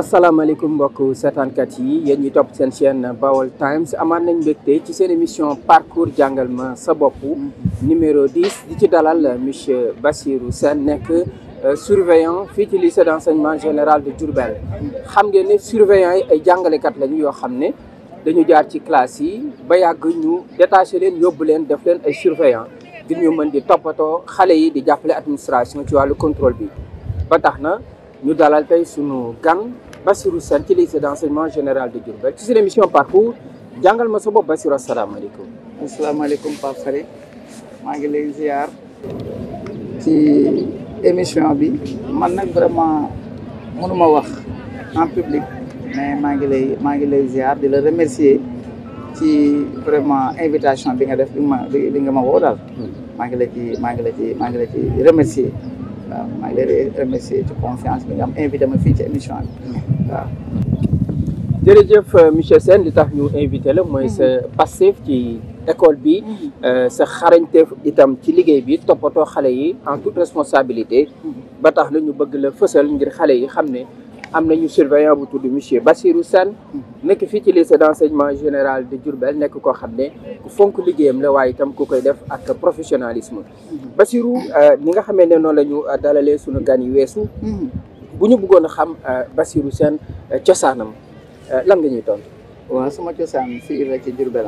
asalaamaaleykum mbokk seetaankat yi yéen ñi topp seen chaîne Baol Times amaat nañ mbégte ci seen émission parcours jàngal ma sa bopp numéro 10 di ci dalal monsieur Bassirou Sène nekk surveillant fii ci lycée d'enseignement général de Diourbel. xam ngeen ne surveillant yi ay jàngalekat lañu yoo xam ne dañu jaar ci classe yi ba yàgg ñu détaché leen yóbbu leen def leen ay surveillant ngir ñu mën di toppatoo xale yi di jàppale administration ci wàllu contrôle bi ba tax na ñu dalal tey sunu gan Bassirou Sène ci lycée d'enseignement général de Diourbel ci seen émission parcours jàngal ma sa bopp. Bassirou asalaamaaleykum. asalaamaaleykum Pape Fary maa ngi lay ziar ci émission bi man nag vraiment mënuma wax en public mais maa ngi lay ziar di la remercier ci vraiment invitation bi nga def bi nga ma woo daal. maa ngi la ci remercier. waaw maa ngi lay remercier ci confiance bi nga am invité ma fii ci émission bi waaw. jërëjëf monsieur Sène li tax ñu invité la mooy sa passif ci école bi sa xarañteef itam ci liggéey bi toppatoo xale yi en toute responsabilité ba tax na ñu bëgg la fësal ngir xale yi xam ne am nañu surveillant bu tudd monsieur Bassirou Sène nekk fii ci lycée d'enseignement général de Diourbel nekk koo xam ne ku fonk liggéeyam la waaye itam ku koy def ak professionnalisme. Bassirou ni nga xamee ne noonu la ñu dalalee suñu gan yi weesu bu ñu bëggoon a xam Bassirou Sène cosaanam lan nga ñuy tontu. waaw sama cosaan fii la ci Diourbel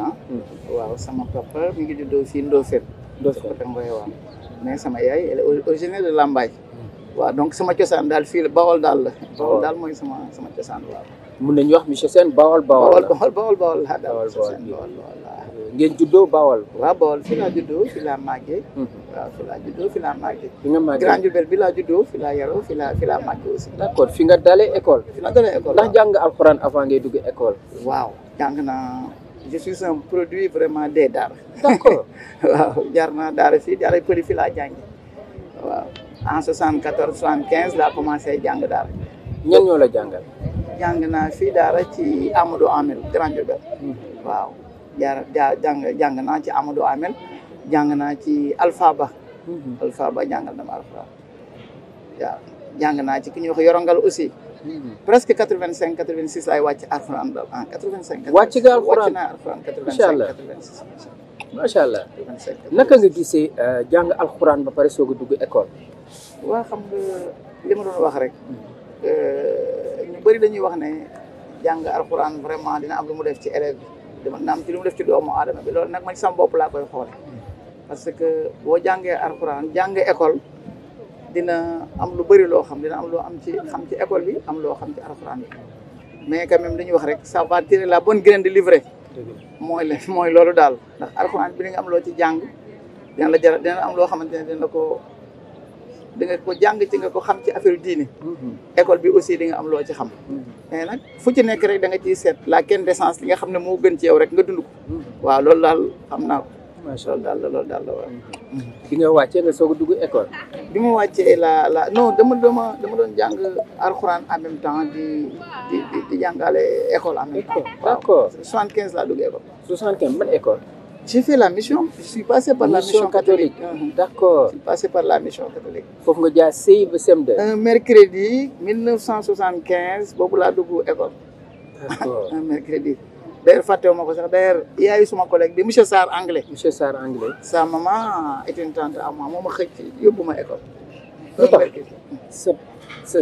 waaw sama papa mi ngi juddoo fii Ndofène waaw mais sama yaay elle est originaire de Lambaye. waaw donc sama cosaan daal fii la Bawol daal la. Bawol daal mooy sama cosaan waaw. mun nañu wax monsieur Sène Bawol Bawol laa daal. ngeen juddoo Bawol. waaw Bawol fii laa juddoo fii laa màggee. waaw fii laa juddoo fii laa màggee. fi nga màggee Grand Diourbel bi laa juddoo fii laa yaroo fii laa màggee aussi. d'accord fi nga dalee école. fi nga dalee école ndax jàng alxuraan avant ngay dugg école. waaw jàng naa je suis un produit vraiment des daara. d'accord waaw jaar naa daara fii daara përi fii laa jàngi waaw. en 74 75 laa commencé jàng daara. ñan ñoo la jàngal. jàng naa fii daara ci Amadou Amel Grand Diourbel. waaw jàng naa ci Amadou Amel jàng naa ci Alpha Ba. Alpha Ba jàngal na ma alxuraan. waaw jàng naa ci ki ñuy wax Yorongal aussi. presque 85 86 laay wàcc alxuraan daal en 85. wàcc nga alxuraan wàcc naa alxuraan 85 macha allah 86. macha allah naka nga gisee jàng alxuraan ba pare soog a dugg école. waa xam nga li ma doon wax rek ñu bëri dañuy wax ne jàng alxuraan vraiment dina am lu mu def ci élève bi dina am ci lu mu def ci doomu aadama bi loolu nag man sama bopp laa koy xoole parce que boo jàngee alxuraan jàng école dina am lu bëri loo xam dina am loo am ci école bi am loo xam ci alxuraan bi mais quand même dañuy wax rek ça va tirer la bonne graine de livret mooy loolu daal ndax alxuraan bi di nga am loo ci jàng dina am loo xamante ne di nga ko jàng ci nga ko xam ci affaire diine. école bi aussi di nga am loo ci xam. mais nag fu ci nekk rek da nga ciy seet la quintessence li nga xam ne moo gën ci yow rek nga dund ko. waaw loolu daal xam naa ko. macha allah loolu daal la waaw. bi nga wàccee nga soog a dugg école. bi ma wàccee non dama doon jàng alxuraan en même temps di jàngale école en même temps. d'accord 75 laa dugg école. 75 ban école. J'ai fait la mission. Je suis passé par la mission catholique. D'accord. Je suis passé par la mission catholique. foofu nga jaar CI ba CM2. Un mercredi 1975 boobu laa dugg école. D'accord. Un mercredi. D'ailleurs fàttewuma ko sax d'ailleurs yaayu suma collègue bi monsieur Sarr anglais. monsieur Sarr anglais. Sa maman est une tante à moi moo ma xëcc yóbbu ma école. lu tax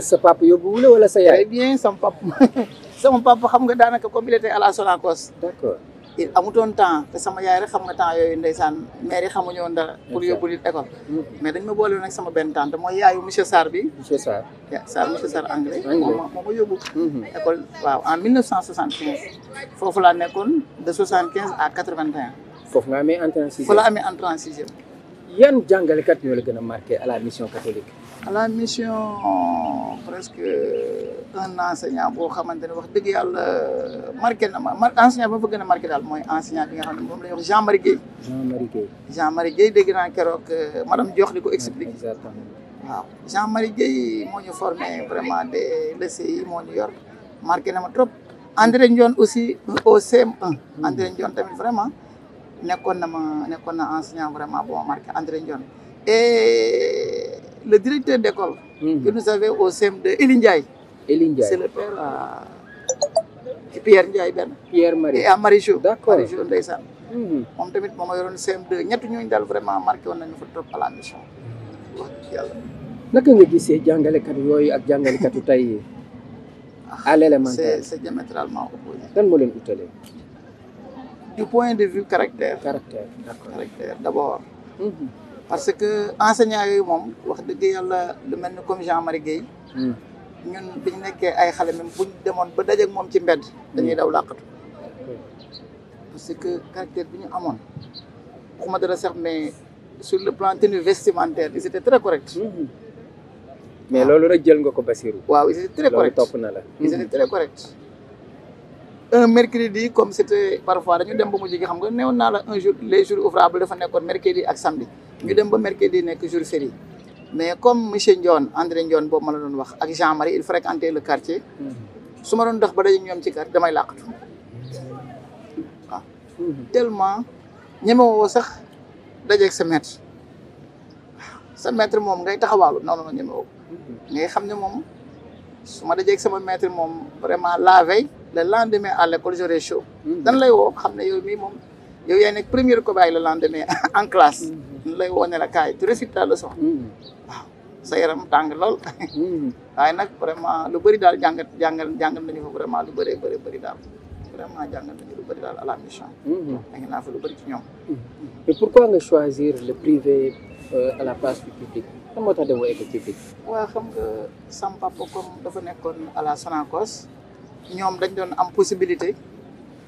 sa papa yóbbu la wala sa yaay. Très bien sama papa xam nga daanaka comme il était à la Sonacos. d'accord. il amutoon temps te sama yaay rek xam nga temps yooyu ndeysaan maire yi xamuñu woon dara pour yóbbu nit école mais dañ ma boole nag sama benn tante mooy yaayu monsieur Sarr bi monsieur Sarr monsieur Sarr anglais moo ma yóbbu école waaw en 1975 foofu laa nekkoon de 75 à 81 foofu nga amee entrée en sixième. fa la amee entrée en sixième. yan jàngalekat ñoo la gën a marqué à la mission catholique. à la mission presque un enseignant boo xamante ne wax dëgg yàlla marqué na ma enseignant ba ma fa gën a marqué daal mooy enseignant bi nga xam ne moom la ñuy wax Jean-Marie Guèye. Jean-Marie Guèye dégg naa keroog madame Diokh di ko expliqué. exactement waaw Jean-Marie Guèye moo ñu formé vraiment des lycées moo ñu yor marqué na ma trop. André Ndione aussi au CM1. André Ndione tamit vraiment nekkoon na enseignant vraiment boo ma marqué André Ndione et le directeur d'école que nous avons au CM2 Eli Ndiaye Eli Ndiaye c'est le père à Pierre Ndiaye benn. Pierre Marie et à Marichou. d'accord Marichou ndeysaan. moom tamit moom a yoroon CM2 ñett ñooñu daal vraiment marqué woon nañu fa trop à la mission. wax dëgg yàlla. naka nga gisee jàngalekat yooyu ak jàngalekatu tey à l'élémentaire. c'est diamétralement opposé. lan moo leen utalee. du point de vue caractère. caractère d'accord caractère d'abord. parce que enseignants yooyu moom wax dëgg yàlla lu mel ni comme Jean-Marie Guèye. ñun biñu nekkee ay xale même buñ demoon ba dajeeg moom ci mbedd dañuy daw làqatu parce que caractère bi ñu amoon waxuma dara sax mais sur le plan tenue vestimentaire ils étaient très corrects. mais loolu rek jël nga ko Bassirou. waaw ils étaient très corrects loolu topp na la. ils étaient très corrects. un mercredi comme c'était parfois dañu dem ba mujj gi xam nga newoon naa la un jour les jours ouvrables dafa nekkoon mercredi ak samedi ñu dem ba mercredi nekk jour férié. mais comme monsieur Ndione André Ndione boobu ma la doon wax ak Jean-Marie il fréquentait le quartier su ma doon dox ba daje ñoom ci quartier damay làqatu waaw tellement ñemewoo sax dajeeg sa maître sa maître moom ngay taxawaalu non non ñemewoo ngay xam ne moom su ma dajeeg sama maître moom vraiment la veille le lendemain à l'école j'aurais chaud dan lay woo xam ne yow mii moom yow yaay nekk première cobaye le lendemain en classe dan lay woo ne la kaay tu récites ta leçon waaw sa yaram tàng lool waaye nag vraiment lu bëri daal jàngal nañu fa vraiment lu bëri daal vraiment jàngal nañu lu bëri daal à la mission danga naa fa lu bëri ci ñoom mais pourquoi nga choisir le privé à la place du public lan moo tax demoo école publique waaw xam nga sam papa comme dafa nekkoon à la Sonacos ñoom dañ doon am possibilité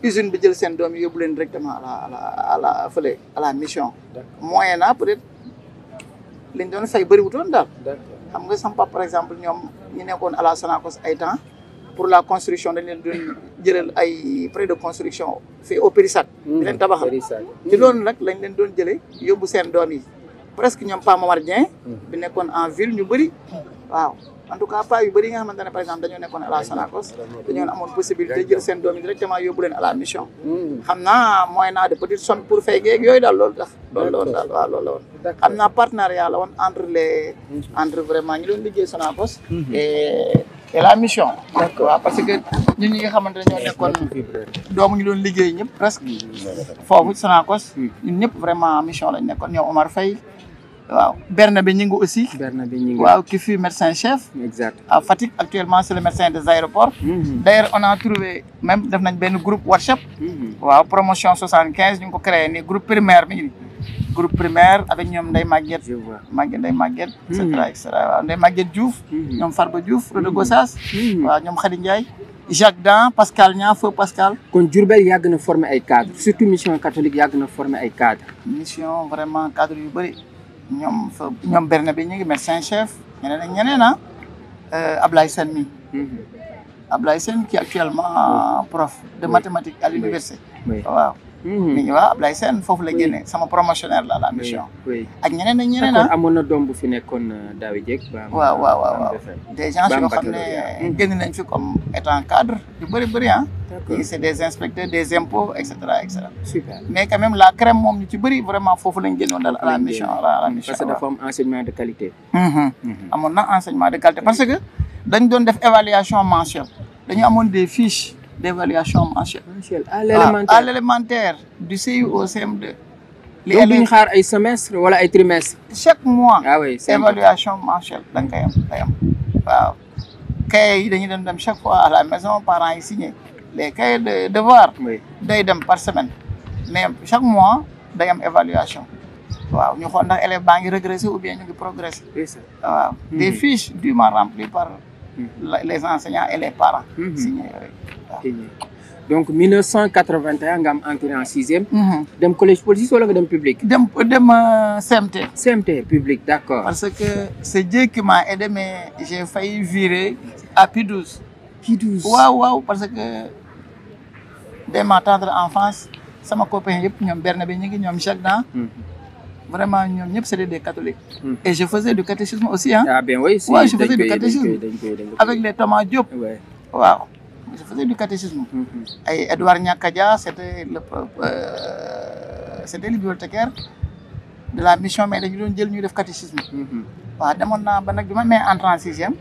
usine bi jël seen doom yi yóbbu leen directement à la fële à la mission moyen na peut-être liñ doon fay bëriwutoon daal xam nga sama papa par exemple ñoom ñu nekkoon à la Sonacos ay temps pour la construction dañ leen doon jëlal ay prêt de construction fii au Périssac di leen tabaxal ci loolu nag lañ leen doon jëlee yóbbu seen doom yi presque ñoom Pa Momar Dieng bi nekkoon en ville ñu bëri waaw en tout cas pas yu bëri nga xamante ne par exemple dañoo nekkoon à la Sonacos dañoo amoon possibilité jël seen doom yi directement yóbbu leen à la mission xam naa moyen naa de petite somme pour fay geeg yooyu daal loolu tax loolu la woon daal waaw loolu la woon xam naa partenariat la woon entre vraiment ñu doon liggéey Sonacos et la mission waaw parce que ñun ñi nga xamante ne ñoo nekkoon doomu ñu doon liggéey ñëpp presque foofu Sonacos ñun ñëpp vraiment mission lañ nekkoon ñoom Omar Faye waaw Bernabé Gningue aussi. Bernabé Gningue waaw qui fut médecin chef. exact à Fatick actuellement c'est le médecin des aéroports. D'ailleurs on a trouvé même def nañ benn groupe WhatsApp. waaw promotion 75 ñu ngi ko créé nii groupe primaire bi groupe primaire avec ñoom Ndeye Maguette. je vois Ndeye Maguette. et cetera waaw Ndeye Maguette Diouf. ñoom Farba Diouf Rodé Gossas. waaw ñoom Khady Ndiaye. Jacques Dan Pascal Niang Feu Pascal. kon Diourbel yàgg na former ay cadres surtout mission catholique yàgg na former ay cadres. mission vraiment cadre yu bëri. ñoom Bernabé ñu ngi médecin chef ñeneen ak ñeneen Ablaye Sène mi Ablaye Sène qui est actuellement prof de mathématiques à l'université waaw mi ngi waaw Ablaye Sène foofu la génne sama promotionnaire la la mission ak ñeneen ak ñeneen amoon na doom bu fi nekkoon daawi jéeg waaw des gens yoo xam ne génn nañ fi comme étant cadre yu bëri c'est des inspecteurs des impôts et cetera super mais quand même la crème moom ñu ci bëri vraiment foofu lañ génnoon daal à la mission parce que dafa am enseignement de qualité amoon na enseignement de qualité parce que dañ doon def évaluation mensuelle dañu amoon des fiches d'évaluation mensuelle à l'élémentaire du CI au CM2 donc duñu xaar ay semestre wala ay trimestre chaque mois oui évaluation mensuelle da nga koy am waaw cahiers yi dañuy dem chaque fois à la maison parents yi signé les cahiers de devoir day dem par semaine mais chaque mois day am évaluation waaw ñu xool ndax élève baa ngi régressé ou bien ñu ngi progressé waaw des fiches dûment remplies par les enseignants et les parents signé donc 1981 nga am entré en sixième dem collège police wala nga dem public dem CMT public d'accord parce que c'est Dieu qui m'a aidé mais j'ai failli virer à P12 waaw parce que dès ma tendre enfance sama copain yëpp ñoom Bernabé ñu ngi ñoom Jacques Dan vraiment ñoom ñëpp c'était des catholiques et je faisais du catéchisme aussi ah bien oui je faisais du catéchisme avec les Thomas Diop waaw je faisais du catéchisme ay Edouard Niakadia c'était le bibliothécaire de la mission mais dañu doon jël ñuy def catéchisme waaw demoon naa ba nag bi ma may entré en sixième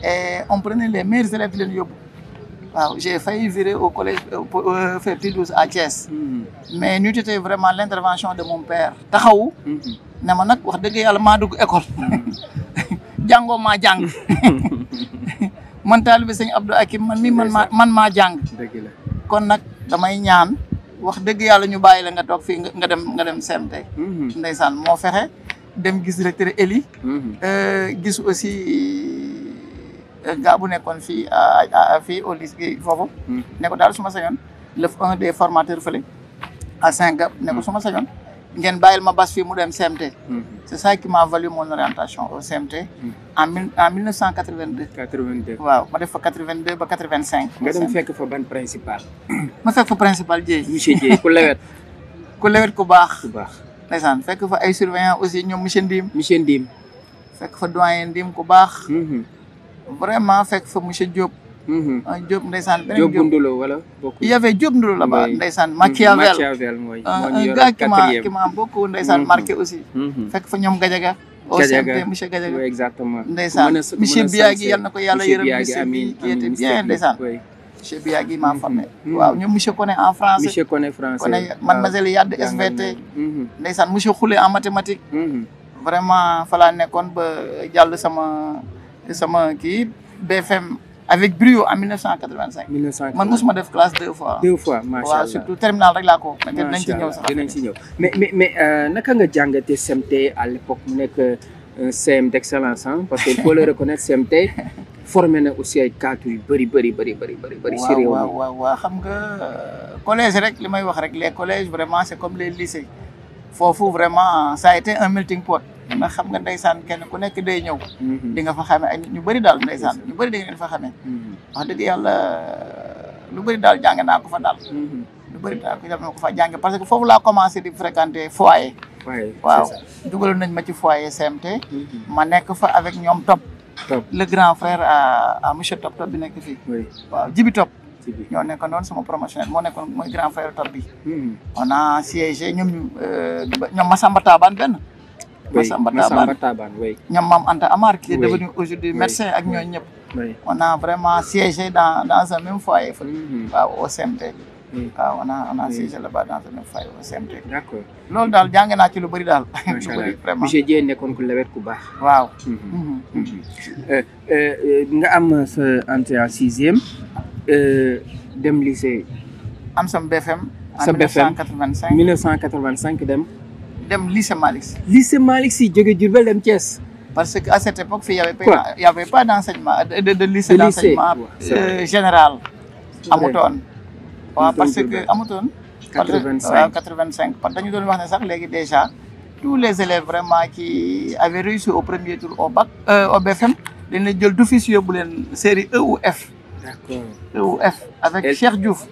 et on prenait les meilleurs élèves di leen yóbbu waaw j'ai failli virer au collège faire P12 à Thiès mais ñu tete vraiment l'intervention de mon père taxawu ne ma nag wax dëgg yàlla maa dugg école jàngoo maa jàng man taalibe sëñ Abdou Akim man maa jàng kon nag damay ñaan wax dëgg yàlla ñu bàyyi la nga toog fii nga dem CMT ndeysaan moo fexe dem gis directeur Eli gis aussi gaa bu nekkoon fii au lycée foofu ne ko daal su ma sañoon un des formateurs fële à Saint-Gab ne ko su ma sañoon ngeen bàyyil ma bas fii mu dem CMT c'est ça qui m'a valu mon orientation au CMT en 1982 waaw ma def fa 82 ba 85 nga dem fekk fa ban principal ma fekk fa principal Dieye monsieur Dieye ku lewet ku baax ndeysaan fekk fa ay surveillant aussi ñoom monsieur Ndim fekk fa doyen Ndim ku baax vraiment fekk fa monsieur Diop Diop ndeysaan beneen Diop Ndulo wala il y avait Diop Ndulo là-bas ndeysaan Machiavel mooy un gars qui m'a beaucoup ndeysaan marqué aussi fekk fa ñoom Gadiaga au CMT monsieur Gadiaga exactement ndeysaan monsieur Biagui yal na ko yàlla yërëm monsieur bi qui était bien ndeysaan monsieur Biagui m'a formé waaw ñoom monsieur Koné en français Koné mademoiselle Yade SVT ndeysaan monsieur Khoulé en mathématiques vraiment fa laa nekkoon ba jàll sama kii BFM avec brio en 1985. man mosuma def classe 2 fois. 2 fois macha allah waaw surtout terminal rek laa ko. dinañ ci ñëw sax dinañ ci ñëw mais naka nga jàngatee CMT à l'époque mu nekk un CM d'excellence parce que il faut le reconnaître CMT formé na aussi ay cadres yu bëri. si réew mi waaw xam nga collège rek li may wax rek les collèges vraiment c'est comme les lycées foofu vraiment ça a été un melting pot. ndax xam nga ndeysaan kenn ku nekk day ñëw di nga fa xamee ay nit ñu bëri daal ndeysaan ñu bëri di ngeen fa xamee wax dëgg yàlla lu bëri daal jàng naa ko fa daal lu bëri daal ko fa jàng parce que foofu laa commencé di fréquenter foyer waaw dugaloon nañ ma ci foyer CMT ma nekk fa avec ñoom Top le grand frère à monsieur Top bi nekk fii waaw Jibi Top ñoo nekkoon noonu sama promotionnel moo nekkoon mooy grand frère Top bi on a siégé ñoom Massamba Taban benn Massamba Taban ñoom Mame Anta Amar qui est devenu aujourd'hui médecin ak ñooñu ñëpp on a vraiment siégé dans un même foyer waaw au CMT waaw on a siégé là-bas dans un même foyer au CMT d'accord loolu daal jàng naa ci lu bëri daal lu bëri vraiment monsieur Dieye nekkoon ku lewet ku baax waaw nga am sa entrée en sixième dem lycée am sam BFM sa BFM 1985 dem lycée Malick Sy. lycée Malick Sy jóge Diourbel dem Thiès. parce que à cette époque fii y avait pas d'enseignement de lycée d'enseignement général. amutoon waaw parce que amutoon. 85 parce que dañu doon wax ne sax léegi déjà tous les élèves vraiment qui avaient réussi au premier tour au bac au BFM dañ leen jël d'office yóbbu leen série E ou F. d'accord E ou F avec Cheikh Diouf.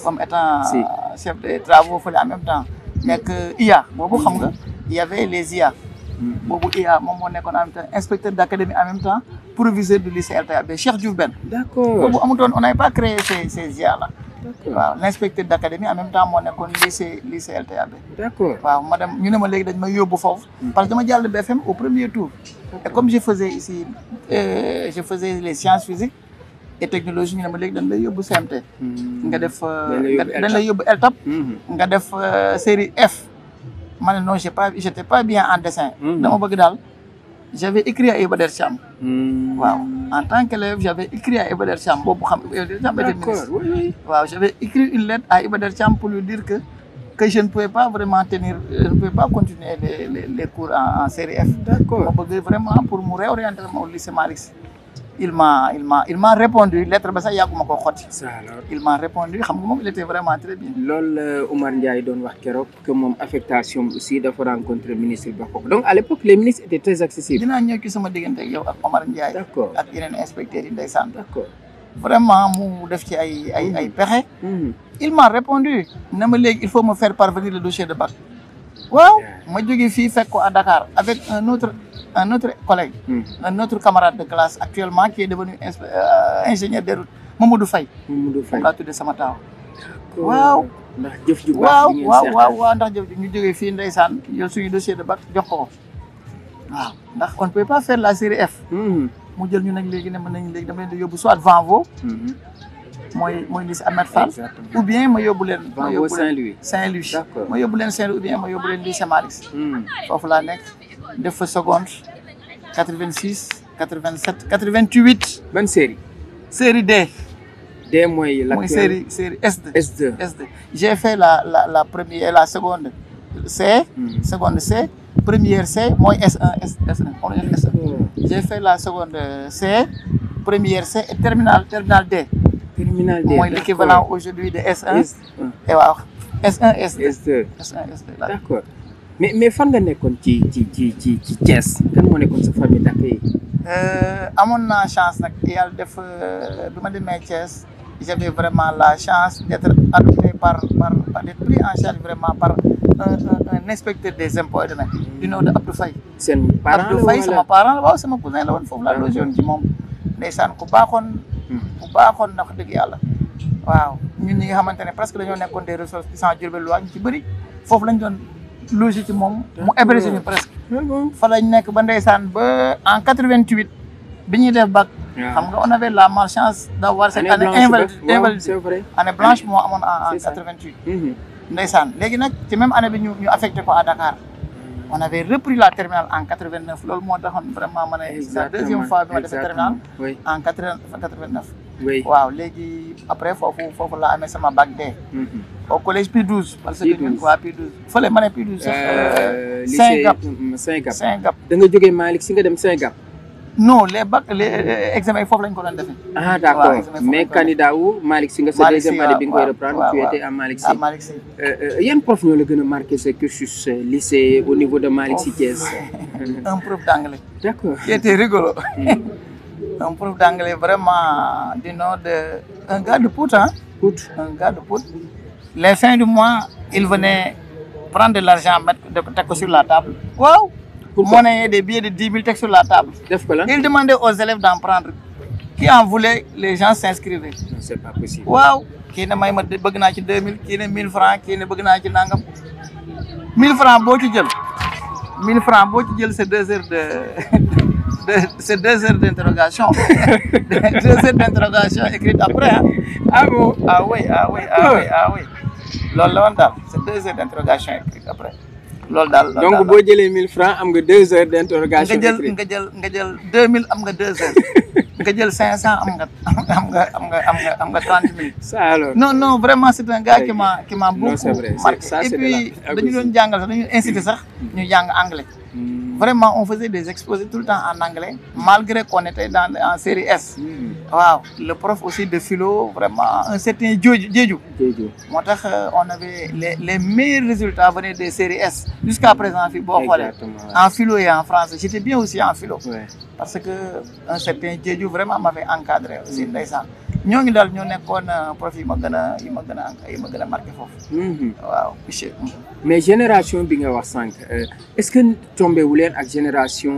comme étant chef de travaux fële en même temps. nekk IA boobu xam nga y avait les IA boobu IA moom moo nekkoon en même temps inspecteur d'académie en même temps proviseur du lycée LTAB Cheikh Diouf Ben d'accord boobu amutoon on n'avait pas créé ces IA là waaw l'inspecteur d'académie en même temps moo nekkoon lycée LTAB d'accord waaw ma dem ñu ne ma léegi dañ may yóbbu foofu parce que dama jàll BFM au premier tour et comme je faisais ici je faisais les sciences physiques et technologie ñu ne ma léegi dañ lay yóbbu CMT nga def dañ lay yóbbu LTAP nga def série F ma ne non j'étais pas bien en dessin dama bëgg daal j'avais écrit à Iba Der Thiam waaw en tant qu'élève j'avais écrit à Iba Der Thiam boobu xam Iba Der Thiam était ministre waaw j'avais écrit une lettre à Iba Der Thiam pour lui dire que je ne pouvais pas vraiment continuer les cours en série F ma bëgg vraiment pour mu réorienter ma au lycée Malick Sy il m'a répondu lettre ba sax yàgguma koo xotti. il m'a répondu xam nga moom il était vraiment très bien. loolu la Oumar Ndiaye doon wax keroog que moom affectation aussi dafa rencontré ministre bi wax ko donc à l'époque les ministres étaient très accessibles. dinaa ñëw ci sama diggante ak yow ak Oumar Ndiaye. d'accord ak yeneen inspecteurs yi ndeysaan. d'accord vraiment mu def ci ay pexe. il m'a répondu na ma léegi il faut me faire parvenir le dossier de bac. waaw ma jógee fii fekk ko à Dakar avec un autre collègue un autre camarade de classe actuellement qui est devenu ingénieur des routes Mamadou Faye moom laa tuddee sama taaw waaw ndax jëf ju baax waaw ndax jëf ñu jógee fii ndeysaan jël suñu dossier de bac jox ko waaw ndax on ne peut pas faire la série F. mu jël ñu nag léegi ne mën nañ léegi dama leen di yóbbu soit Vanvo. mooy lycée Ahmed Fall. ou bien ma yóbbu leen. Vanvo Saint-Louis. Saint-Louis. D'accord. ma yóbbu leen Saint-Louis ou bien ma yóbbu leen lycée Malick Sy. foofu laa nekk def fa seconde 86 87 88. ban série. série D. D mooy la. mooy série S2. S2. S2 j'ai fait la première la seconde C. seconde C. Première C mooy S1 S1 on est S1. J'ai fait la seconde C, première C et terminale D. Terminale D. Mooy l'équivalent aujourd'hui de S1. Et waaw S1 S2. S1 S2. D'accord. mais fan nga nekkoon ci Thiès kan moo nekkoon sa famille d'accueil. amoon naa chance nag yàlla def bi ma demee Thiès j'avais vraiment la chance d'être adopté d'être pris en charge vraiment par un inspecteur des impôts et domaines du nom de Abdou Faye. seen parent la Abdou Faye sama parent la waaw sama cousin la woon foofu laa logé woon ci moom ndeysaan ku baaxoon ndax dëgg yàlla waaw ñun ñi nga xamante ne presque dañoo nekkoon des ressortissants Diourbel waa ñu ci bëri foofu lañ doon logé ci moom mu hébergé ñu presque fa lañ nekk ba ndeysaan ba en 88 bi ñuy def bac xam nga on avait la malchance d'avoir cette année invalidité année blanche moo amoon en 88 ndeysaan léegi nag ci même année bi ñu affecté ko à Dakar on avait repris la terminale en 89 loolu moo taxoon vraiment ma ne c'est la deuxième fois bi ma defee terminale en 89 waaw léegi après foofu laa amee sama bac D au collège P12 parce que ñun waa P12 fële ma ne P12 sax Saint-Gap da nga jógee Malick Sy nga dem Saint-Gap. non les examens yi foofu lañ ko doon defee. Ah d'accord mais candidat wu Malick Sy nga sa deuxième année bi nga koy reprendre tu étais à Malick Sy. à Malick Sy. yan prof ñoo la gën a marqué ce cursus lycée au niveau de Malick Sy Thiès. un prof d'anglais. D'accord. qui était rigolo. un prof d'anglais vraiment du nom de un gars de Pout hein. Un gars de Pout. Les fins du mois il venait prendre de l'argent teg ko sur la table. waaw. Monnaie des billets de 10 000 textes sur la table. Il demandait aux élèves d'en prendre. Qui en voulait, les gens s'inscrivaient. Non, c'est pas possible. Waouh! Qui ne m'a dit que 2000, qui ne 1000 francs, qui ne bëgg naa ci nangam. 1000 francs boo ci jël. 1000 francs boo ci jël c'est 2 heures c'est 2 heures d'interrogation. 2 heures d'interrogation écrites après hein. Ah bon? Ah oui. Loolu la woon daal, c'est 2 heures d'interrogation écrites après. loolu daal donc boo jëlee 1000 francs am nga 2 heures d'interrogation. nga jël 2000 am nga 2 heures. nga jël 500 am nga 30 minutes. Ça alors. Non vraiment c'est un gars qui m'a beaucoup c'est vrai. marqué. Ça, et c'est puis dañu doon jàngal sax dañu incité sax ñu jàng anglais. Vraiment on faisait des exposés tout le temps en anglais malgré qu'on était en série S. waaw le prof aussi de philo vraiment un certain Diédhiou. moo tax on avait les meilleurs résultats venaient des séries S. Jusqu'à présent fii boo xoolee en philo et en français j'étais bien aussi en philo. parce que un certain Diédhiou vraiment m'avait encadré aussi ndeysaan. ñoo ngi daal ñoo nekkoon prof yi ma gën a marqué foofu. waaw monsieur. mais génération bi nga wax sànq est-ce que tombé wu leen ak génération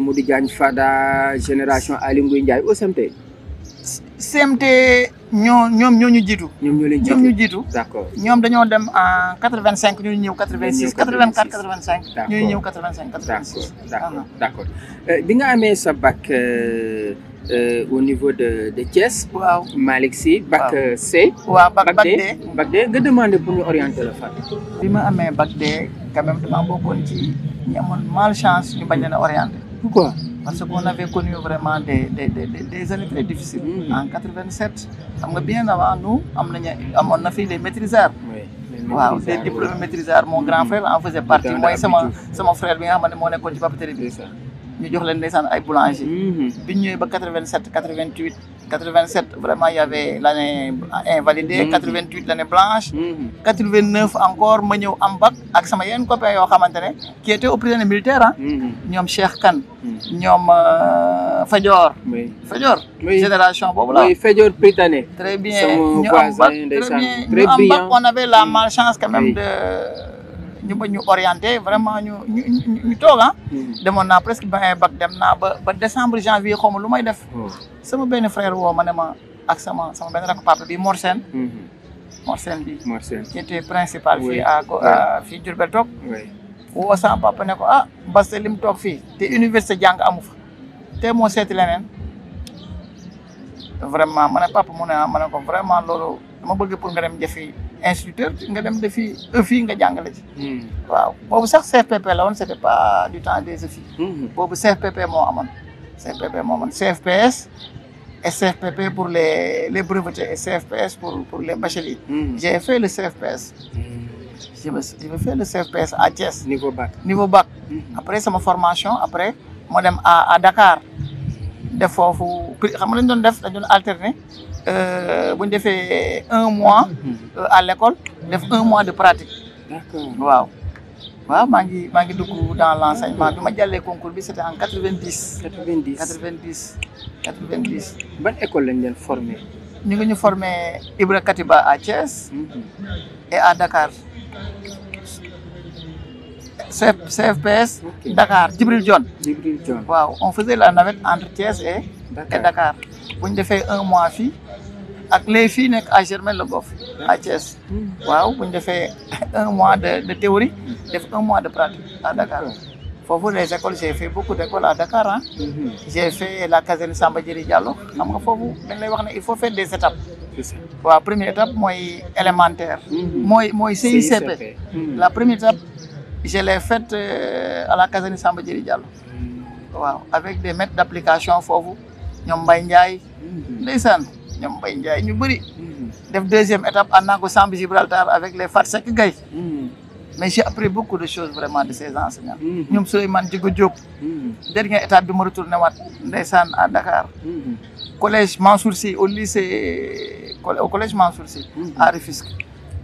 Modou Diagne Fada génération Aly Ngouille Ndiaye au CMT. CMT ñoom ñoo ñu jiitu. ñoom ñu jiitu. D'accord. ñoom dañoo dem en 85 ñu ñëw 86 84 85. ñu ñëw 85 86. D'accord. bi nga amee sa bac au niveau de Thiès. waaw Malick Sy bac C. waaw bac D. bac D nga demandé pour ñu orienter la fan. bi ma amee bac D quand même dama bokkoon ci ñi amoon malchance ñu bañ leen a orienter. Pourquoi? Parce qu'on avait connu vraiment des années très difficiles. En 87, xam nga bien avant nous amoon na fi les maîtrisards. waaw des diplômés maîtrisards mon grand frère en faisait partie mooy sama frère bi nga xamante ne moo nekkoon ci papeterie bi. ñu jox leen ndeysaan ay boulanger. bi ñu ñëwee ba 87 88 87 vraiment il y avait l'année invalidée. 88 l'année blanche. 89 encore ma ñëw am bac ak sama yeneen copains yoo xamante ne qui étaient au prisonnier militaire ah. ñoom Cheikh Kane. ñoom Fadior. Fadior. génération boobu la. Fadior Prytanée. très bien ñu am bac très bien on avait la malchance quand même de. ñu ba ñu orienté vraiment ñu toog ah. demoon naa presque ba bac dem naa ba décembre janvier xaw ma lu may def. sama benn frère woo ma ne ma ak sama benn rakk papa bi Mor Sène. Mor Sène bi. qui était principal fii fii Diourbel toog. woo sama papa ne ko ah Bass li mu toog fii te université jàng amu fa te moo seeti leneen vraiment ma ne papa mu ne ma ne ko vraiment loolu dama bëgg pour nga dem defi instituteur nga dem defi EFI nga jàngale ci. waaw boobu sax CFPP la woon c'était pas du temps des EFI. boobu CFPP moo amoon. CFPS et CFPP pour les brevetés et CFPS pour les bacheliers. J'ai fait le CFPS. J'ai fait le CFPS à Thiès. Niveau bac. Après sama formation après ma dem à Dakar def foofu xam nga lañ doon def dañ doon alterner bu ñu defee 1 mois à l'école def 1 mois de pratique. D'accord. waaw maa ngi dugg dans l'enseignement bi ma jàllee concours bi c'était en 90. 90. ban école lañ leen formé. ñu ngi ñu formé Ibra Katiba à Thiès. et à Dakar. CFPS. Dakar Djibril Dione. waaw on faisait la navette entre Thiès et Dakar. bu ñu defee 1 mois fii ak les filles nekk à Germaine Le Goff à Thiès. waaw bu ñu defee 1 mois de théorie def 1 mois de pratique à Dakar. foofu les écoles j'ai fait beaucoup d'écoles à Dakar ah. J'ai fait la caserne Samba Diéry Diallo xam nga foofu dañ lay wax ne il faut faire des étapes. waaw première étape mooy élémentaire. mooy CICP. La première étape je l'ai faite à la caserne Samba Diéry Diallo. waaw avec des maîtres d'application foofu ñoom Mbaye Ndiaye. ndeysaan ñoom Mbaye Ndiaye ñu bëri. def deuxième étape ànd naa ko Samb Gibraltar avec les Fat Seck Gaye. Mais j'ai appris beaucoup de choses vraiment de ces enseignants. ñoom Souleymane Djigo Diop. Dernière étape bi ma retourné waat ndeysaan à Dakar. Collège Mansour Sy au lycée au collège Mansour Sy à Rufisque.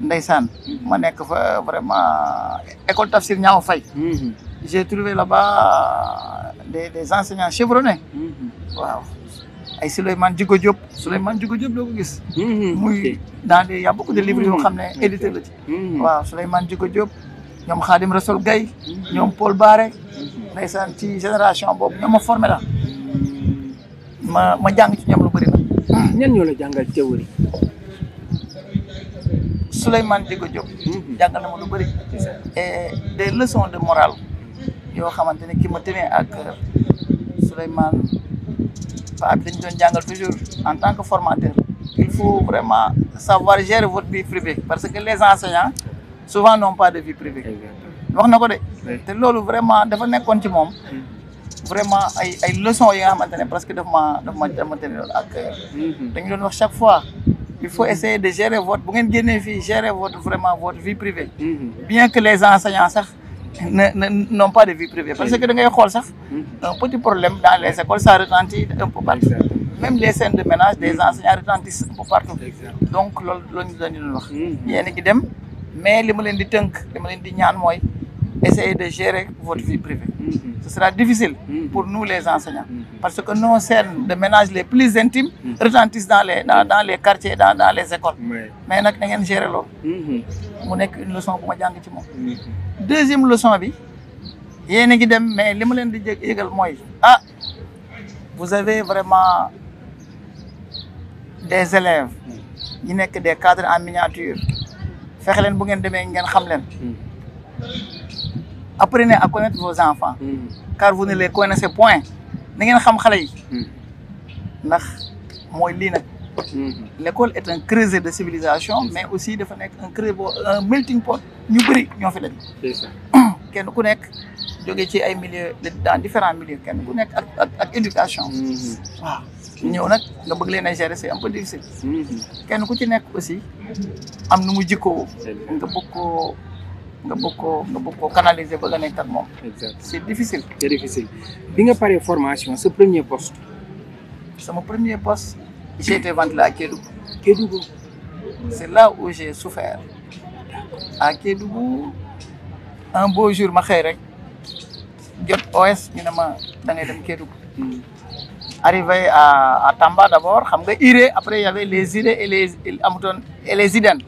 ndeysaan ma nekk fa vraiment école Tafsir Niao Faye. J'ai trouvé là-bas des enseignants chevronnés. waaw ay Souleymane Djigo Diop doo ko gis. muy il y a beaucoup de livres yoo xam ne édité la ci. waaw Souleymane Djigo Diop ñoom Khadim Rassoul Gaye ñoom Paul Baré ndeysaan ci génération boobu ñoom ma formé la ma jàng ci ñoom lu bëri na. ñan ñoo la jàngal théorie. Souleymane Djigo Diop. jàngal na ma lu bëri. et des leçons de morale yoo xamante ne ki ma tenait à cœur Souleymane Paa bi dañu doon jàngal toujours en tant que formateur il faut vraiment savoir gérer votre vie privée parce que les enseignants souvent n'ont pas de vie privée. wax na ko de. te loolu vraiment dafa nekkoon ci moom. vraiment ay leçons yi nga xamante ne presque daf ma tenir à cœur. dañu doon wax chaque fois il faut essayer de gérer bu ngeen génnee fii gérer votre vie privée. bien que les enseignants sax n'ont pas de vie privée parce que da ngay xool sax un petit problème dans les écoles ça retentit un peu partout. Même les scènes de ménage des enseignants retentissent un peu partout. Donc loolu ñu doon wax. yéen a ngi dem mais li ma leen di tënk li ma leen di ñaan mooy essayer de gérer votre vie privée. Ce sera difficile pour nous les enseignants parce que nos scènes de ménage les plus intimes retentissent dans les quartiers dans les écoles. mais nag da ngeen gérer loolu. mu nekk une leçon bu ma jàng ci moom. Deuxième leçon bi yéen a ngi dem mais li ma leen di yëgal mooy vous avez vraiment des élèves ñi nekk des cadres en miniature fexe leen bu ngeen demee ngeen xam leen. Apprenez à connaître vos enfants. Car vous ne les connaissez point. na ngeen xam xale yi. ndax mooy lii nag. L'école est un creuset de civilisation mais aussi dafa nekk un melting pot ñu bëri ñoo fi dañ. kenn ku nekk jóge ci ay milieux dans différents milieux kenn ku nekk ak éducation. waaw ñëw nag nga bëgg leen a gérer c'est un peu difficile. kenn ku ci nekk aussi am nu mu jikkoo nga bëgg koo canaliser ba nga nekk ak moom. C'est difficile. bi nga paree formation sa premier poste. sama premier poste j'ai été ventilé à Kédougou. C'est là où j'ai souffert. À Kédougou un beau jour ma xëy rek jot OS ñu ne ma da ngay dem Kédougou. Arrivé à Tamba d'abord xam nga IRE après il y avait les IRE et les IDEN.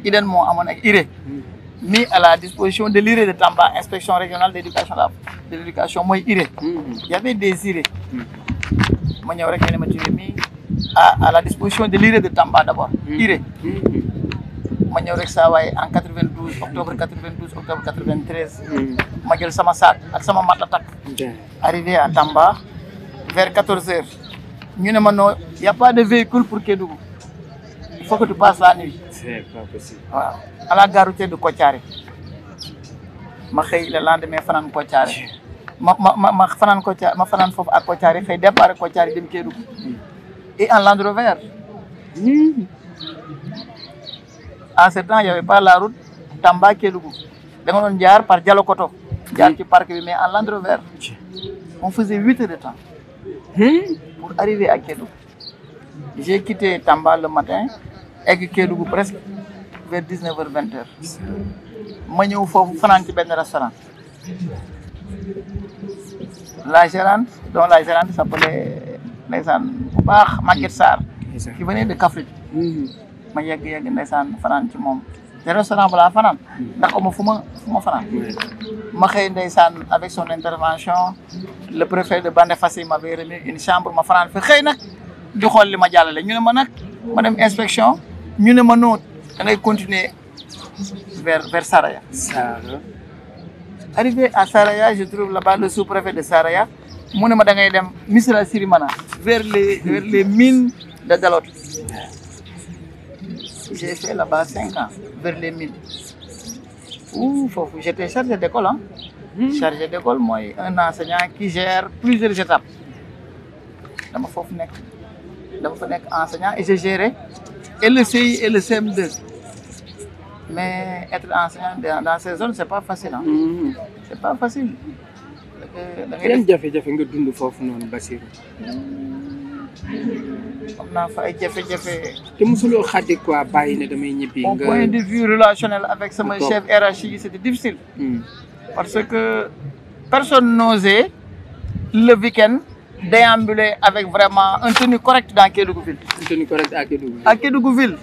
IDEN moo amoon ak IRE. mis à la disposition de l'IRE de Tamba, inspection régionale de l'éducation mooy IRE. Il y avait des IRE. ma ñëw rek ne ma tuddee mis à la disposition de l'IRE de Tamba d'abord. IRE. ma ñëw rek saa waaye en 92 octobre 92 octobre 93. ma jël sama sac ak sama mat la takk. arrivé à Tamba vers 14 heures. ñu ne ma non y' a pas de véhicule pour Kédougou il faut que tu passes la nuit. c'est pas possible. waaw à la gare routière de Kotiari ma xëy le lendemain fanaan Kotiari ma fanaan Kotiari ma fanaan foofu ak Kotiari xëy départ Kotiari dem Kédougou et en Land Rover. En ce temps, il n'y avait pas la route Tamba Kédougou. On doon jaar par Dialokoto. jaar ci parc bi mais en Land Rover. On faisait 8 heures de temps. Pour arriver à Kédougou. J'ai quitté Tamba le matin egg Kédougou presque vers 19h 20h. ma ñëw foofu fanaan ci benn restaurant. La gérante s'appelait ndeysaan bu baax Maguette Sarr. qui venait de Kaffrine. ma yegg ndeysaan fanaan ci moom te restaurant balaa fanaan ndax amu fu ma fanaan ma xëy ndeysaan avec son intervention le préfet de Bandefassi m'avait remis une chambre ma fanaan fi xëy nag di xool li ma jàllale ñu ne ma nag ma dem inspection ñu ne ma non da ngay continuer vers Saraya. Arrivé à Saraya je trouve là-bas le sous-préfet de Saraya mu ne ma da ngay dem Missirah Sirimana vers les mines de Dalot. J'ai fait là-bas 5 ans, vers les mines. J'étais chargé d'école. Hein? Chargé d'école, moi, un enseignant qui gère plusieurs étapes. Je suis enseignant et je gérais et le CI et le CM2. Mais être enseignant dans ces zones, ce n'est pas facile. Hein? C'est pas facile. Quel jafe-jafe nga dund foofu noonu Bassirou? am naa fa ay jafe-jafe. te mosuloo xaddi quoi bàyyi ne damay ñibbi. Mon point de vue relationnel avec sama chef hiérarchique c'était difficile. Parce que personne n'osait le week-end déambuler avec vraiment un tenue correct dans Kédougou-ville. Un tenue correct à Kédougou. À Kédougou-ville,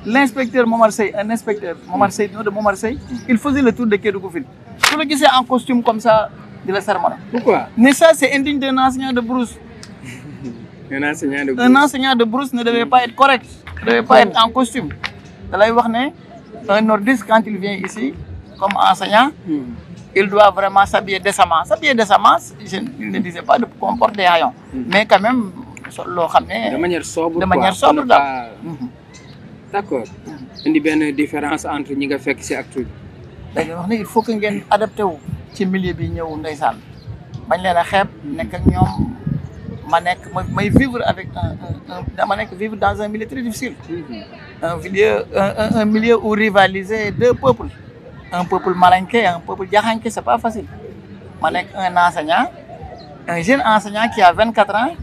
l'inspecteur Momar Sey, un inspecteur Momar Sey, non de Momar Sey, il faisait le tour de Kédougou-ville. Tout le qui en costume comme ça de la sermona. Pourquoi? Mais ça c'est indigne d'un enseignant de brousse. Un enseignant de brousse. Un enseignant de brousse ne devait pas être correct, ne devait pas être en costume. Un nordiste, quand il vient ici, comme enseignant, il doit vraiment s'habiller décemment. S'habiller décemment, il ne disait pas de comporter des haillons. Mais quand même, de manière sobre. De manière sobre. D'accord. Il y a une différence entre ce que fait et acte. Il faut que vous adaptez au milieu de l'Indonésie. Mais vivre avec vivre dans un milieu très difficile. Un milieu où rivaliser deux peuples. Un peuple malinqué et un peuple diakhanké, c'est pas facile. Un enseignant, un jeune enseignant qui a 24 ans,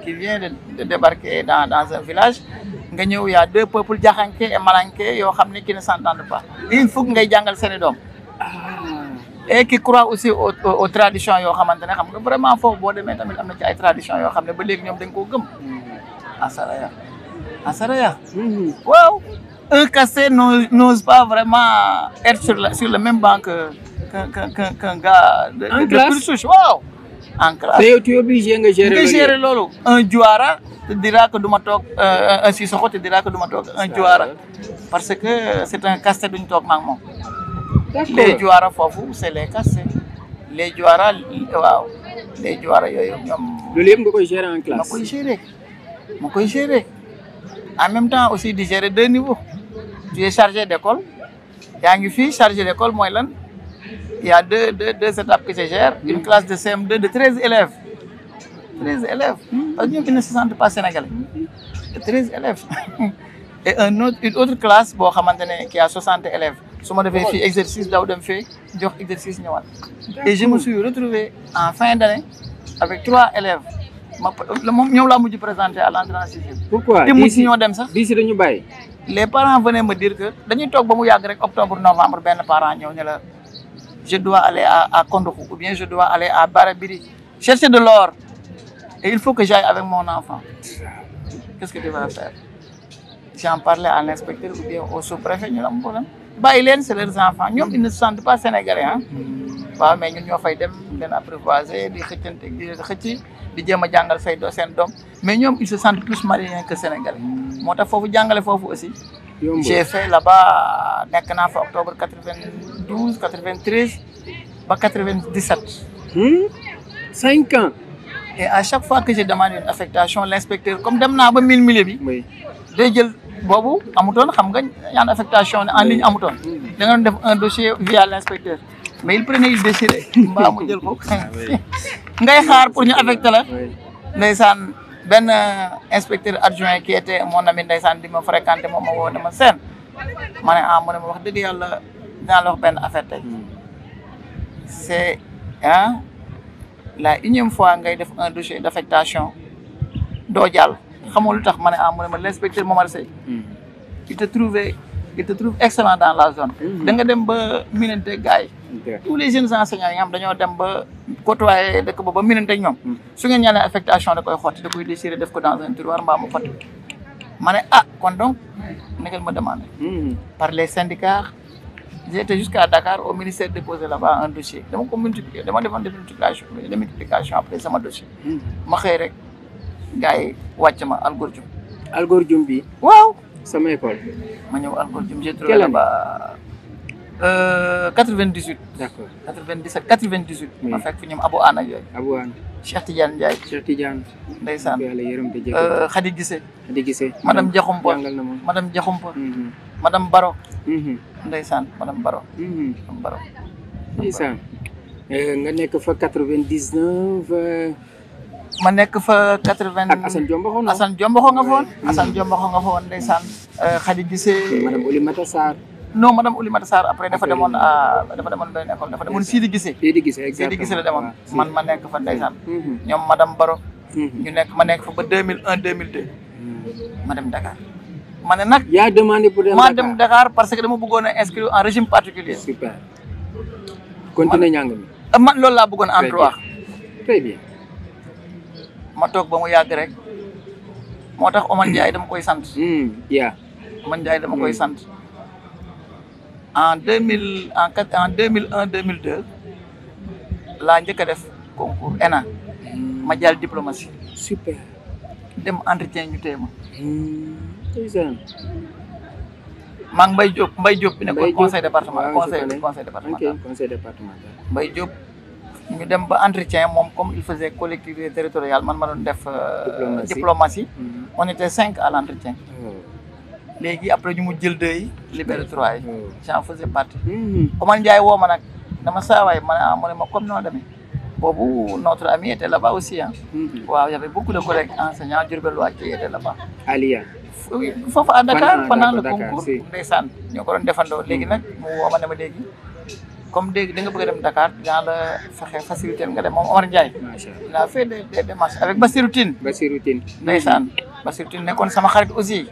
qui vient de débarquer dans un village. Il y a deux peuples diakhanké et malinqué qui ne s'entendent pas. Il faut que vous ayez et qui croient aussi aux traditions. Vraiment, il faut que vous ayez des traditions. À Saraya. À Saraya. Wow! Un cassé n'ose pas vraiment être sur le même banc qu'un gars de plus souche. Wow! En classe. Tu es obligé de gérer lolo. Un Djouara te dira que un Sissoko te dira que un Djouara. Parce que c'est un cassé d'une toque maman. Les Djouara fofu, c'est les cassés. Les Djouara, wow. Les Djouara, le livre que tu gères en classe. Je peux gérer. En même temps aussi de gérer deux niveaux. Tu es chargé d'école. Il y a chargé d'école, moi, il y a deux étapes que je gère. Une classe de CM2 de 13 élèves. 13 élèves. Parce qu'ils ne se sentent pas sénégalais. 13 élèves. Et une autre classe qui a 60 élèves. Si je fais un exercice, je exercice. Et je me suis retrouvé en fin d'année avec 3 élèves. Je me présenté à l'entrée en 6e. Pourquoi? Les parents venaient me dire que octobre, novembre, je dois aller à Kondokou ou bien je dois aller à Barabiri chercher de l'or. Et il faut que j'aille avec mon enfant. Qu'est-ce que tu vas faire? J'en parlais à l'inspecteur ou bien au sous-préfet. C'est leurs enfants. Ils ne se sentent pas sénégalais. Hein? Mais nous avons apprivoisé, mais ils se sentent plus maliens que sénégalais. Moi, il faut aussi. j'ai fait là-bas nekk naa fa octobre 92 93 ba 97. 5 ans. Et à chaque fois que j'ai demandé une affectation l'inspecteur comme dem naa ba mille bi. oui. day jël boobu amutoon xam nga ñaan affectation en ligne amutoon. da nga doon def un dossier via l'inspecteur. mais il prenait il déchiré mbaa mu jël ko. ngay xaar pour ñu affecté la. ndeysaan benn inspecteur adjoint qui était mon ami ndeysaan di ma fréquenté moom ma woo dama seen ma ne mu ne ma wax dëgg yàlla dinaa la wax benn affaire tey c'est la unième fois ngay def un dossier d'affectation doo jàll xamul lu tax ma ne mu ne ma l'inspecteur Momar Seye il te trouve excellent dans la zone da nga dem ba minante gars yi tous les jeunes enseignants yi nga xam dañoo dem ba côtoyer dëkk ba minante ak ñoom su ngeen ñaanee affectation da koy xotti da koy déchirer def ko dans un tiroir mbaa mu xotti ma ne kon donc na ngeen ma demandé par les syndicats j'étais jusqu'à Dakar au ministère déposer là-bas un dossier dama ko multiplier dama defoon de multiplication après sama dossier ma xëy rek gars yi wàcc ma Algourdioum bi waaw sama école ma ñëw Algourdioum j'ai trouvé là-bas 98 d'accord 97 98 ma fekk fi ñoom Abou Anne ak yooyu Cheikh Tidiane Ndiaye ndeysaan yàlla yërëm te jégal Khady Guissé madame Diakhoumpa madame Baro ndeysaan madame Baro ndeysaan nga nekk fa 99 ma nekk fa 80 ak Assane Diombaxo nga foon Assane Diombaxo nga foon ndeysaan Khady Guissé madame Oulimata Sarr non madame Oulimata Sarr après dafa demoon benn école dafa demoon Sidi Guissé la demoon man ma nekk fa ndeysaan ñoom madame Baro ma nekk fa ba 2001 2002 ma dem Dakar ma ne nag yaa demandé pour dem Dakar parce que dama bëggoon a inscrire en régime particulier super continuer njàng mi man loolu laa bëggoon en droit très bien ma toog ba mu yàgg rek moo tax Omar Ndiaye dama koy sant Omar Ndiaye dama koy sant en 2001 2002 laa njëkk a def concours ENA ma jàll diplomatie super dem entretien ñu téye ma maa ngi Mbaye Diop bi nekkoon conseil départemental Mbaye Diop ñu dem ba entretien moom comme il faisait collectivité territoriale man ma doon def diplomatie on était 5 à l'entretien léegi après ñu mu jël 2 yi libéré 3 yi j'en faisais partie Omar Ndiaye woo ma nag dama saawaay ma ne mu ne ma comme noo demee boobu notre ami était là-bas aussi waaw y avait beaucoup de collègues enseignants Diourbellois qui étaient là-bas Alia foofu à Dakar pendant le concours ndeysaan ñoo ko doon defandoo léegi nag mu woo ma ne ma léegi comme dégg da nga bëgg a dem Dakar dinaa la fexe faciliter nga dem moom Omar Ndiaye il a fait des démarches avec Bassirou Tine ndeysaan Bassirou Tine nekkoon sama xarit aussi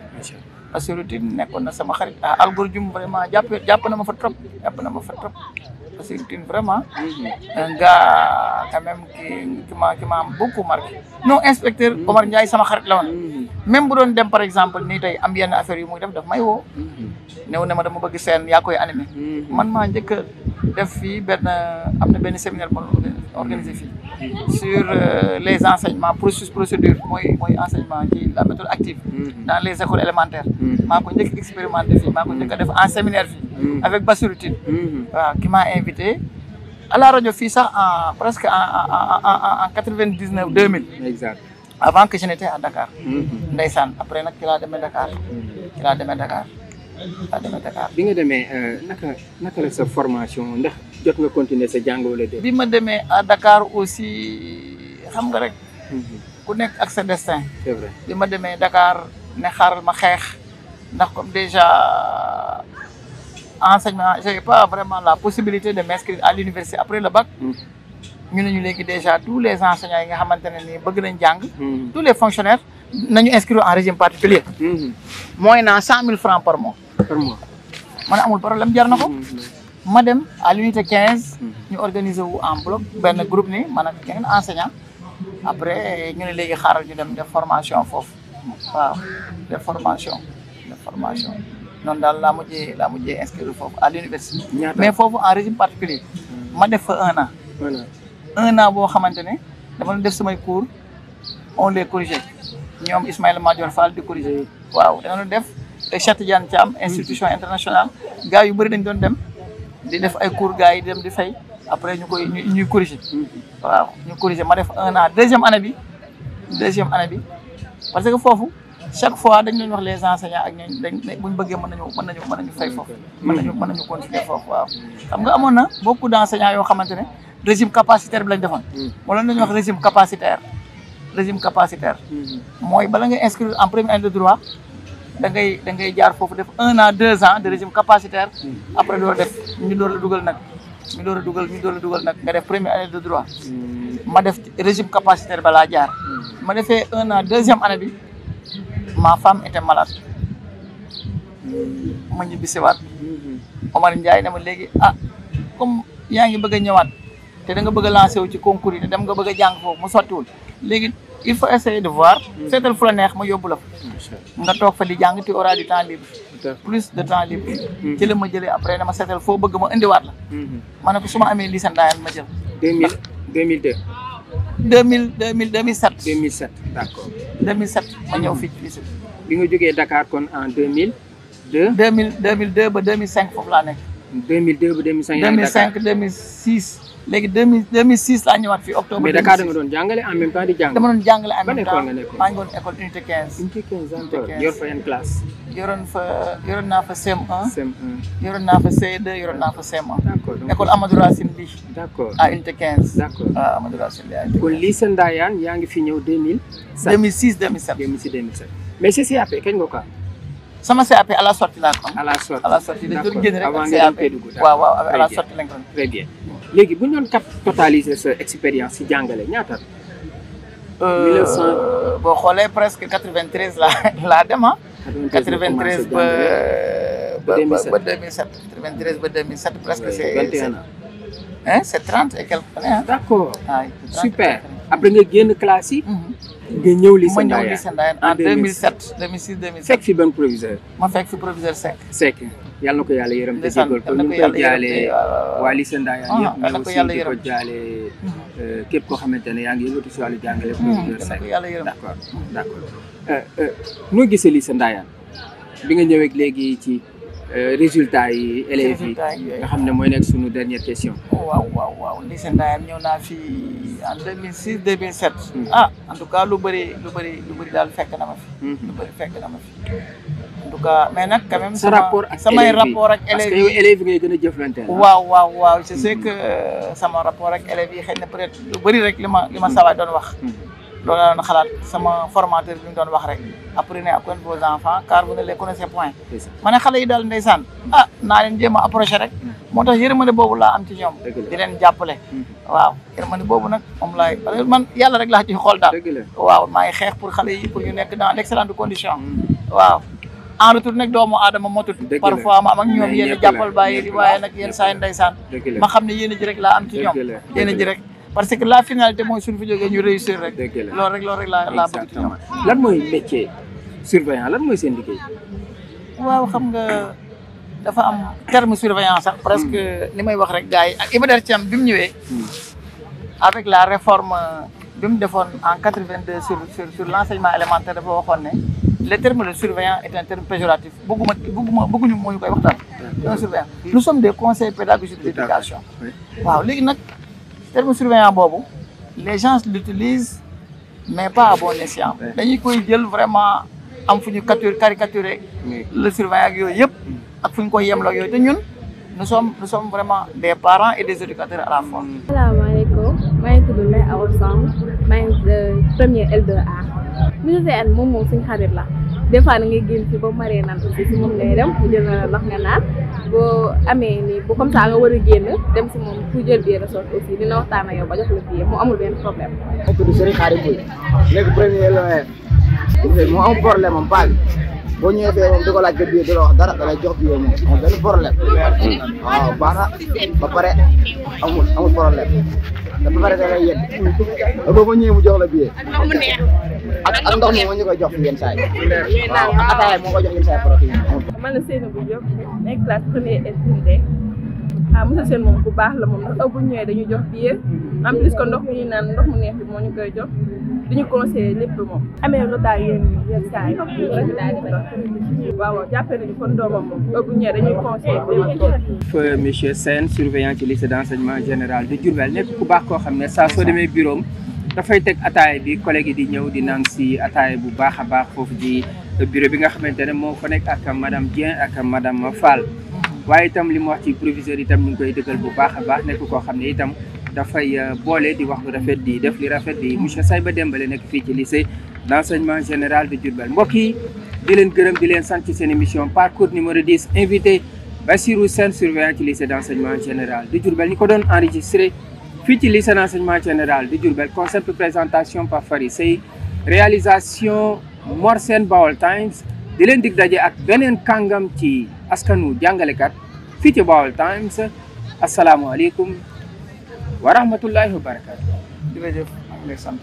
Bassirou Tine nekkoon na sama xarit Algourdioum vraiment jàpp na ma fa trop Bassirou Tine vraiment un gars quand même qui m'a beaucoup marqué non inspecteur Omar Ndiaye sama xarit la woon même bu doon dem par exemple nii tey am yenn affaire yu muy def may woo néew ne ma dama bëgg seen yaa koy animé man maa njëkk a def fii am na benn séminaire bu organisé fii sur les enseignements procédure mooy enseignement ci la méthode active dans les écoles élémentaires maa ko njëkk expérimenté fii maa ko njëkk a def en séminaire fii avec Bassirou Tine waaw qui m'a invité à la rajo fii sax presque en 99 2000 exact avant que je n'étais à Dakar ndeysaan après nag ci laa demee Dakar bi nga demee naka la sa formation ndax jot nga continuer sa jàng wala déet. bi ma demee à Dakar aussi xam nga rek ku nekk ak sa destin. c'est vrai bi ma demee Dakar ne xaaral ma xeex ndax comme déjà enseignement j'avais pas vraiment la possibilité de m'inscrire à l'université après le bac. ñu ne ñu léegi déjà tous les enseignants yi nga xamante ne ni bëgg nañ jàng. tous les fonctionnaires nañu inscrire en régime particulier. moyennant 100 000 francs par mois. ma ne amul problème jar na ko. ma dem à l'unité 15. ñu organiser wu en bloc benn groupe ni man ak yeneen enseignant après ñu ne léegi xaaral ñu dem def formation foofu waaw def formation noonu daal laa mujjee inscrire foofu à l'université. mais foofu en régime particulier ma def fa 1 an. 1 an boo xamante ne dama def samay cours on les corrigeait ñoom Ismaïla Madior Fall di corriger waaw dana def Cheikh Tidiane Thiam institution internationale gars yu bëri dañ doon dem di def ay cours gars yi di dem di fay après ñuy corriger waaw ñu corriger ma def 1 an deuxième année bi parce que foofu chaque fois dañ leen wax les enseignants ak ñooñu dañ buñ bëggee mën nañu fay foofu mën nañu continuer foofu waaw xam nga amoon na beaucoup d'enseignants yoo xamante ne régime capacitaire bi lañ defoon moo leen dañuy wax régime capacitaire mooy bala nga inscrire en première année de droit da ngay jaar foofu def 1 an 2 ans de régime capacitaire après door def ñu door la dugal nag nga def première année de droit ma def régime capacitaire balaa jaar ma defee 1 an deuxième année bi ma femme était malade ma ñibbisiwaat Omar Ndiaye ne ma léegi comme yaa ngi bëgg a ñëwaat te da nga bëgg a lancer wu ci concours yi te dem nga bëgg a jàng foofu mu sottiwul léegi il faut essayer de voir seetal fu la neex ma yóbbu la fa nga toog fa di jàng tu auras du temps libre plus de temps libre ci la ma jëlee après dama seetal foo bëgg ma indiwaat la ma ne ko su ma amee lycée Ndayane ma jël 2007 d'accord 2007 ma ñëw fii ci lycée bi nga jógee Dakar kon en 2002 ba 2005 foofu laa nekk 2002 ba 2005 2006 léegi 2006 laa ñëwaat fii octobre. mais Dakar da nga doon jàngale en même temps di jàng. dama doon jàngale en même temps ban école nga nekkoon. maa ngi woon école unité 15. unité 15 encore yor fa yan classe. yoroon naa fa CM1. CM1. yoroon naa fa C2 yoroon naa fa CM1. d'accord école Amadou Racine Ly. d'accord à unité 15. d'accord ah Amadou Racine Ly à unité 15. kon lycée Ndayane yaa ngi fi ñëw 2006 2007. mais CAP kañ nga ko am. sama CAP à la sortie laa ko am. à la sortie dañ doon génn rek avant ak nga dem CAP. Kédougou. waaw à la sortie lañ ko doon. très bien léegi bu ñu doon totaliser sa expérience ci jàngale ñaata. 1900 boo xoolee presque 93 laa dem ah. 93 ba 2007 93 ba 2007 presque c'est 21 ans. C'est 30 et quelques années. D'accord. Ah, super après nga génn classe yi. nga ñëw lycée Ndayane. ma ñëw lycée Ndayane en 2007 2006 2007. fekk fi ban proviseur. ma fekk fi proviseur Seck. yàlla na ko yàlla yërëm te jégal ko ñu koy jaale waa lycée Ndayane yëpp mais aussi di ko jaale képp koo xamante ne yaa ngi yëngatu si wàllu jàngale proviseur Seck. d'accord noo gisee lycée Ndayane bi nga ñëwee léegi ci résultats yi élèves yi nga xam ne mooy nekk suñu dernière question. waaw lycée Ndayane ñëw naa fi en 2006 2007. En tout cas lu bëri daal fekk na ma fi. En tout cas mais nag quand même. samay rapport ak élèves yi parce que yow élèves yi ngay gën a jëflante. waaw je sais que sama rapport ak élèves yi xëy na peut-être lu bëri rek li ma sawaay doon wax. loolu laa doon xalaat sama formateur bi ñu doon wax rek apprenez à connaître vos enfants car vous ne les connaissez point. ma ne xale yi daal ndeysaan naa leen jéem a approché rek. moo tax yërmande boobu laa am ci ñoom. di leen jàppale. waaw yërmande boobu nag moom laay man yàlla rek laa ci xool daal. waaw maa ngi xeex pour xale yi pour ñu nekk dans d'excellentes conditions. waaw en retour nag doomu aadama motut. parfois ma am ak ñoom yéen jàppal bàyyi waaye nag yéen saa yi ndeysaan. ma xam ne yéen ji rek laa am ci ñoom. yéen ji rek. parce que la finalité mooy suñu fi jógee ñu réussir rek. loolu rek laa bëgg ci ñoom. lan mooy métier surveillant lan mooy seen liggéey. waaw xam nga dafa am terme surveillant sax presque li may wax rek gars yi ak Iba Der Thiam bi mu ñëwee. avec la réforme bi mu defoon en 82 sur l'enseignement élémentaire dafa waxoon ne le terme de surveillant est un terme péjoratif bëgguñu moo ñu koy waxtaan. un surveillant nous sommes des conseils pédagogiques de l'éducation. waaw léegi nag. terme surveillant boobu les gens l'utilisent mais pas à bon escient dañuy koy jël vraiment am fu ñu caricaturer le surveillant ak yooyu yëpp ak fu ñu koy yemloo yooyu te ñun nous sommes vraiment des parents et des éducateurs à la fois. Asalaamaaleykum maa ngi tudd Ndeye Awa Samb maa ngi premier L2A. monsieur Sène moom suñu xarit la des fois da ngay génn si ba maree naan aussi si moom ngay dem mu jël na ndox nga naan boo amee ni bu comme ça nga war a génn dem si moom pour jël billet resort aussi dina waxtaan ak yow ba jox la billet mu amul benn problème. maa ngi tudd Serigne Khary Boye nekk premier L1 moo am problème am baa boo ñëwee fee moom di ko laaj ko billet di la wax dara da lay jox billet moom amul benn problème waaw baax na ba pare amul problème ba pare da lay yegg ba boo ñëwee mu jox la billet ak ndox mi moo ñu koy jox fi yenn saa yi waaw ak ataaya moo koy jox yenn saa yi protéine man la Seynabou Diop nekk classe première STD monsieur Sène moom bu baax la moom ndax bu ñëwee dañuy jox billet en plus que ndox mi ñu naan ndox mu neex bi moo ñu koy jox di ñu conseillé lépp moom. amee retard yenn saa yi waaw jàppee nañu kon doomam moom bu ñëwee dañuy conseillé lépp. Monsieur Sène surveillant ci lycée d'enseignement général de Diourbel nekk ku baax koo xam ne saa soo demee bureau am dafay teg ataaya bi collègue yi di ñëw di naan si ataaya bu baax a baax foofu ci bureau bi nga xamante ne moo fa nekk ak madame Dieng ak madame Fall. waaye itam li mu wax ci proviseur itam ñu ngi koy dëggal bu baax a baax nekk koo xam ne itam dafay boole di wax lu rafet di def li rafet di monsieur Sayba Dembélé nekk fii ci lycée d'enseignement général de Diourbel mbokk yi di leen gërëm di leen sant ci seen émission parcours numéro 10 invité Bassirou Sène surveillant ci lycée d'enseignement général de Diourbel ñu ko doon enregistré fii ci lycée d'enseignement général de Diourbel concept présentation par Fary Sey réalisation Mor Sène Baol Times di leen dig daje ak beneen kàngam ci askanu jàngalekat fii ci Baol Times asalaamualeykum wa rahmatullahi wa barakatu. jërëjëf maa ngi lay sant.